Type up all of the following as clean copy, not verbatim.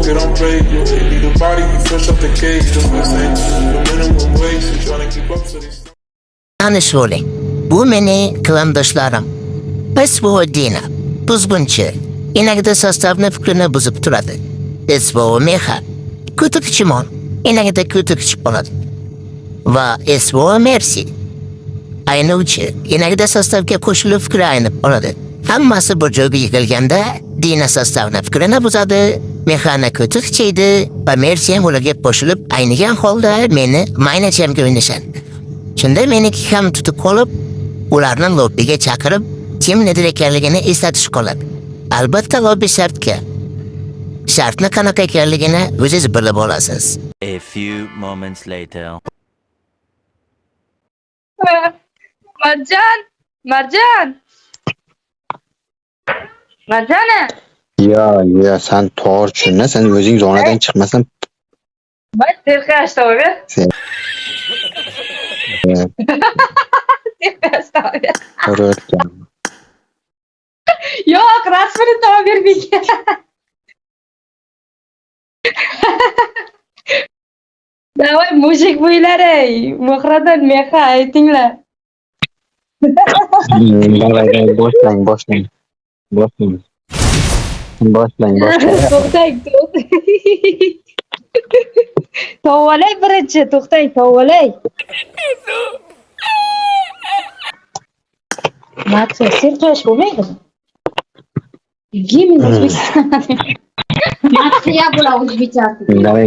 get on radio. They need a body, you fresh up the cage. Just listen, the minimum wage, so trying to keep up to these. Tanışvali. Bu meni kıvandoşlarım. Biz bu dina, buzgunchi, inagida sostavni fikrini buzib turadi. Biz bu meha, kutukchimon, inagida kutukchi bo'ladi. Va esvo mersi. Aynovchi, inagida sostavga qo'shilib fikri aynib oladi. Hammasi bir joyga yig'ilganda dina sostavni fikrini buzadi, mehani kutukchiydi va mersi ham ularga qo'shilib aynigan holda meni maynachamga o'ynashadi. Shunda meniki ham tutib qolib, ularni lobbiga chaqirib, kim nedir ekanligini eslatish qoladi. Albatta lobbi shartga. Shartni qanaqa ekanligini o'zingiz bilib olasiz. A few moments later. Marjan! Marjan! Marjana! Ya sen torchunna, sen o'zing zonadan chiqmasan. Bak terkash to'g'ri. Terkash to'g'ri. Ko'rayotgan. Yo'q, rasmini topib bermayga. Davay mujik bo'ylari, Mohradan meha aytinglar. Davay, boshlang. To'xtang. To'g'alay birinchi, to'xtang, to'g'alay. Matsa, serkash bo'lmaydimi? Gimin O'zbekiston. Matsa bo'la O'zbekiston. Давай.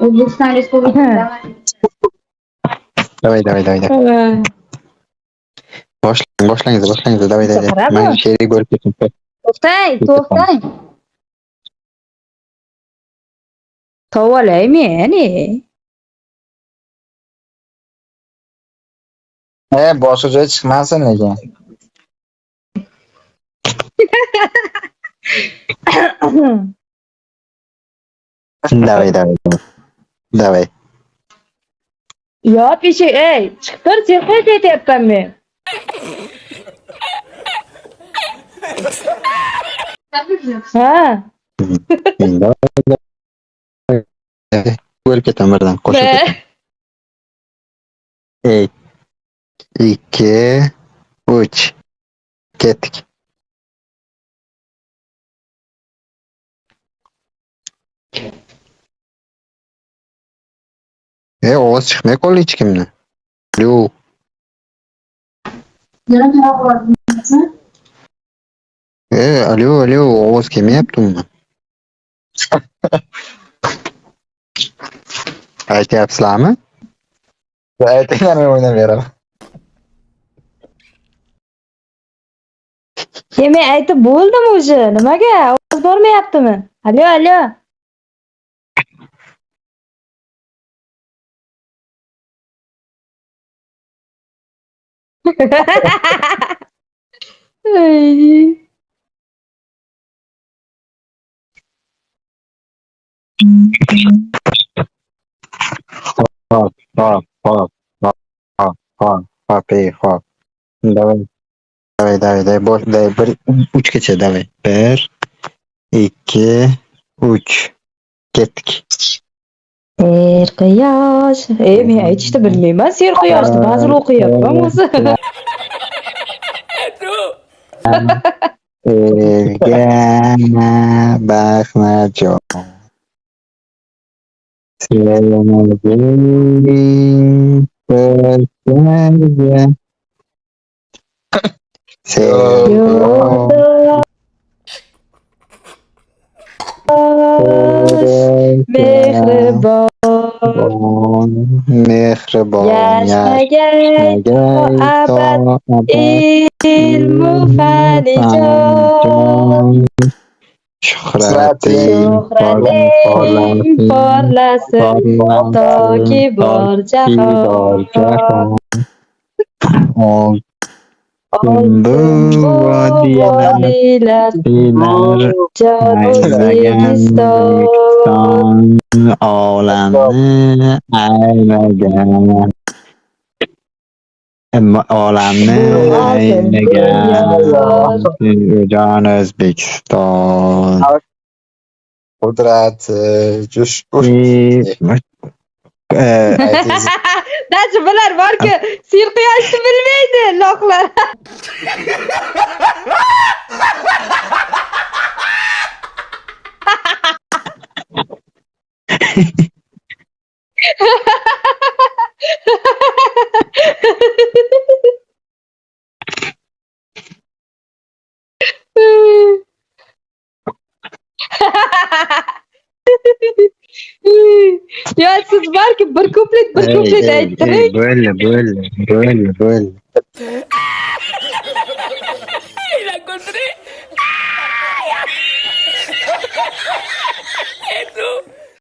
O'zbekiston Respublikasi. Давай. Boshlang, давай. Men sherik bo'lib ketdim. To'xtang. To'g'alay meni. Boshqa joy chiqmasin lekin. Давай. Yo, pishi, chiqib tur, serqay aytyapman men. Ha. Bo'lib ketaman birdan qo'shib ketaman. 2 3 ketdik. Ovoz chiqmay qoldi hech kimni. Yo'q. Alo, ovoz kelmayaptimi? Aytyapsizlarmi? Aytinglar, men o'ynab beraman. Men aytib bo'ldim o'zi. Nimaga? Ovoz bormayaptimi? Alo. Hop. Давай. Bir 3 gacha давай. 1 2 3 ketdik. Serquyosh. Men aytishni bilmayman. Serquyoshni ba'zir o'qiyapman o'zi. Ergana baxmajon. Mehribon yashagay abad ilmu fanijon shuhrating porlasin toki bor jahon bu vodilar O'zbekiston olamni aylagan jon O'zbekiston Qudrat, Cush. Aytingiz. Dachi bular borku, sil quyoshni bilmaydi, loqlar. Ya siz borku, bir kuplet ayttiring. Bo'ldi. La encontré. Eso.